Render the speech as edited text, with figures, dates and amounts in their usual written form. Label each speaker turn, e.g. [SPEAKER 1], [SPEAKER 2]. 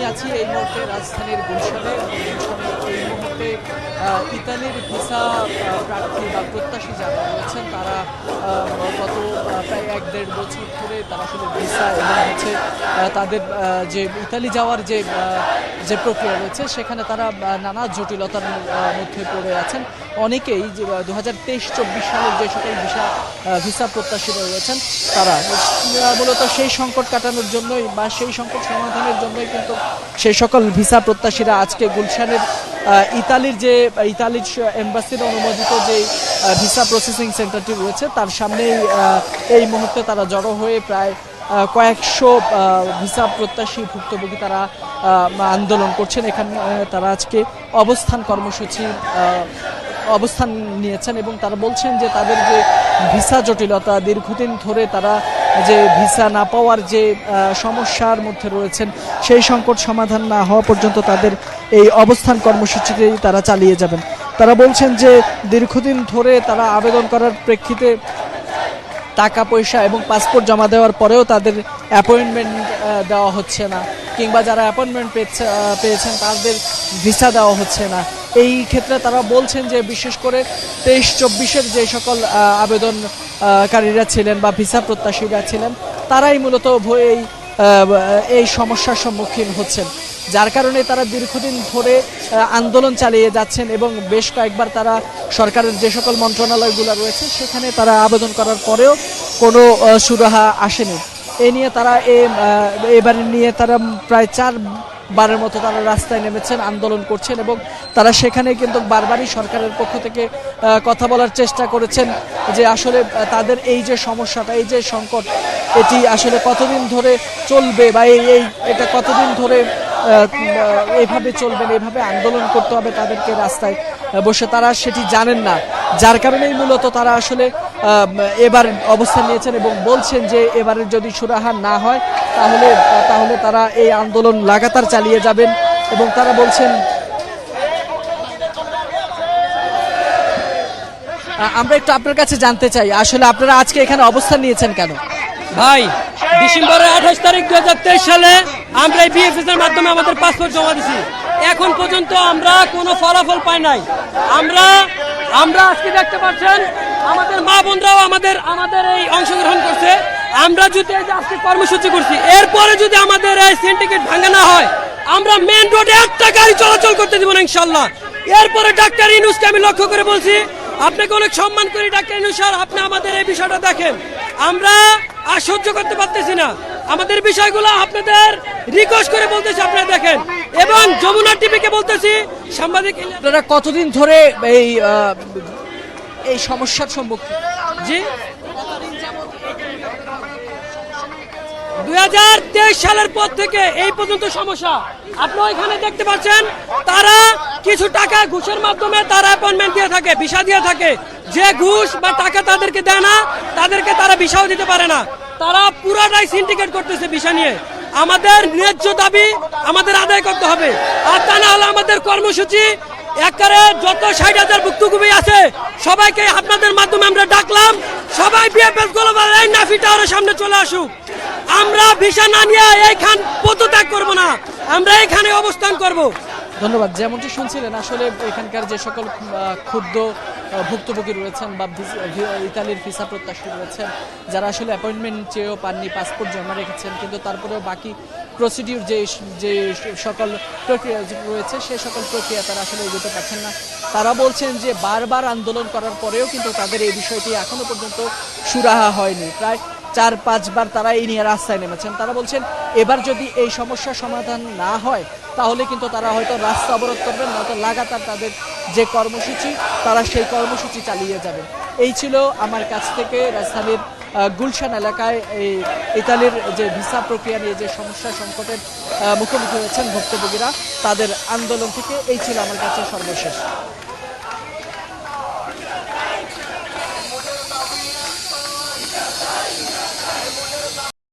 [SPEAKER 1] আছি এই মুহূর্তে রাজধানীর গুলশানে। এই মুহূর্তে ইতালির ভিসা প্রার্থী বা প্রত্যাশী যারা রয়েছেন তারা গত প্রায় 1-1.5 বছর ধরে তারা আসলে ভিসা এবং হচ্ছে তাদের যে ইতালি যাওয়ার যে প্রক্রিয়া রয়েছে সেখানে তারা নানা জটিলতার মধ্যে পড়ে আছেন। অনেকেই যে 2023-24 সালের যে সকল ভিসা প্রত্যাশীরা রয়েছেন তারা মূলত সেই সংকট কাটানোর জন্যই বা সেই সংকট সমাধানের জন্যই কিন্তু সেই সকল ভিসা প্রত্যাশীরা আজকে গুলশানের ইতালির এম্বাসির অনুমোদিত যে ভিসা প্রসেসিং সেন্টারটি রয়েছে তার সামনেই এই মুহূর্তে তারা জড়ো হয়ে প্রায় কয়েকশো ভিসা প্রত্যাশী ভুক্তভোগী তারা আন্দোলন করছেন। এখানে তারা আজকে অবস্থান নিয়েছেন এবং তারা বলছেন যে তাদের যে ভিসা জটিলতা, দীর্ঘদিন ধরে তারা যে ভিসা না পাওয়ার যে সমস্যার মধ্যে রয়েছেন সেই সংকট সমাধান না হওয়া পর্যন্ত তাদের এই অবস্থান কর্মসূচিতেই তারা চালিয়ে যাবেন। তারা বলছেন যে দীর্ঘদিন ধরে তারা আবেদন করার প্রেক্ষিতে টাকা পয়সা এবং পাসপোর্ট জমা দেওয়ার পরেও তাদের অ্যাপয়েন্টমেন্ট দেওয়া হচ্ছে না, কিংবা যারা অ্যাপয়েন্টমেন্ট পেয়েছেন তাদের ভিসা দেওয়া হচ্ছে না। এই ক্ষেত্রে তারা বলছেন যে বিশেষ করে 23-24-এর যে সকল আবেদনকারীরা ছিলেন বা ভিসা প্রত্যাশীরা ছিলেন তারাই মূলত এই সমস্যার সম্মুখীন হচ্ছেন, যার কারণে তারা দীর্ঘদিন ধরে আন্দোলন চালিয়ে যাচ্ছেন এবং বেশ কয়েকবার তারা সরকারের যে সকল মন্ত্রণালয়গুলো রয়েছে সেখানে তারা আবেদন করার পরেও কোনো সুরাহা আসেনি। এ নিয়ে তারা এবার নিয়ে তারা প্রায় 4বারের মতো তারা রাস্তায় নেমেছেন, আন্দোলন করছেন এবং তারা সেখানে কিন্তু বারবারই সরকারের পক্ষ থেকে কথা বলার চেষ্টা করেছেন যে আসলে তাদের এই যে সমস্যাটা, এই যে সংকট, এটি আসলে কতদিন ধরে চলবে বা এটা কতদিন ধরে এইভাবে চলবেন, এইভাবে আন্দোলন করতে হবে তাদেরকে রাস্তায় বসে, তারা সেটি জানেন না। যার কারণেই মূলত তারা আসলে এবার অবস্থান নিয়েছেন এবং বলছেন যে এবারের যদি সুরাহা না হয় তাহলে তারা এই আন্দোলন লাগাতার চালিয়ে যাবেন। এবং তারা বলছেন, আমরা একটু আপনার কাছে জানতে চাই আসলে আপনারা আজকে এখানে অবস্থান নিয়েছেন কেন?
[SPEAKER 2] ভাই, ডিসেম্বরের 28 তারিখ 2023 সালে আমরা এই বিএফএস এর মাধ্যমে আমাদের পাসপোর্ট জমা দিছি। এখন পর্যন্ত আমরা কোনো ফলাফল পাই নাই। আমরা আজকে দেখতে পাচ্ছেন আমাদের মা বোনরাও আমাদের এই অংশগ্রহণ করছে। আমরা যদি আজকে কর্মসূচি করছি, এরপরে যদি আমাদের এই সিন্ডিকেট ভাঙা না হয় আমরা মেন রোডে একটা গাড়ি চলাচল করতে দিব না ইনশাল্লাহ। এরপরে ডাক্তার ইউনূসকে আমি লক্ষ্য করে বলছি, আপনাকে অনেক সম্মান করি ডাক্তার ইউনূস স্যার, আপনি আমাদের এই বিষয়টা দেখেন। আমরা আর সহ্য করতে পারতেছি না, আমাদের বিষয়গুলো আপনাদের রিকোয়েস্ট করে বলতেছি আপনারা দেখেন। এবং যমুনা টিভিকে বলতেছি, সাংবাদিক
[SPEAKER 1] আপনারা কতদিন ধরে এই সমস্যার সম্মুখীন?
[SPEAKER 2] জি, 2023 সালের পর থেকে এই পর্যন্ত সমস্যা। আপনি এখানে দেখতে পাচ্ছেন তারা কিছু টাকা ঘুষের মাধ্যমে তারা অ্যাপয়েন্টমেন্ট দিয়ে থাকে, ভিসা দিয়ে থাকে। যে ঘুষ বা টাকা তাদেরকে দেয় না তাদেরকে তারা ভিসাও দিতে পারে না। তারা পুরাটাই সিন্ডিকেট করতেছে ভিসা নিয়ে। আমাদের ন্যায্য দাবি আমাদের আদায় করতে হবে, আর তা না হলে আমাদের কর্মসূচি একবারে যত 60,000 ভুক্তভোগী আছে সবাইকে আপনাদের মাধ্যমে আমরা ডাকলাম, সবাই বিএফএস গ্লোবাল এই নাফি টাওয়ারের সামনে চলে আসুক। আমরা ভিসা না নিয়ে এইখান পদত্যাগ করব না, আমরা এখানে অবস্থান করব।
[SPEAKER 1] ধন্যবাদ। যেমনটি শুনছিলেন আসলে এখানকার যে সকল ক্ষুদ্র ভুক্তভোগী রয়েছেন বা ইতালির ভিসা প্রত্যাশী রয়েছেন যারা আসলে অ্যাপয়েন্টমেন্ট চেয়েও পাননি, পাসপোর্ট জমা রেখেছেন কিন্তু তারপরেও বাকি প্রসিডিউর যে সকল প্রক্রিয়া রয়েছে সে সকল প্রক্রিয়া তারা আসলে এগোতে পারছেন না। তারা বলছেন যে বারবার আন্দোলন করার পরেও কিন্তু তাদের এই বিষয়টি এখনো পর্যন্ত সুরাহা হয়নি। প্রায় 4-5বার তারা এই নিয়ে রাস্তায় নেমেছেন। তারা বলছেন এবার যদি এই সমস্যার সমাধান না হয় তাহলে কিন্তু তারা হয়তো রাস্তা অবরোধ করবেন, নয়তো লাগাতার তাদের যে কর্মসূচি তারা সেই কর্মসূচি চালিয়ে যাবেন। এই ছিল আমার কাছ থেকে রাজধানীর গুলশান এলাকায় এই ইতালির যে ভিসা প্রক্রিয়া নিয়ে যে সমস্যা সংকটের মুখোমুখি হয়েছেন ভুক্তভোগীরা, তাদের আন্দোলন থেকে এই ছিল আমার কাছে সর্বশেষ।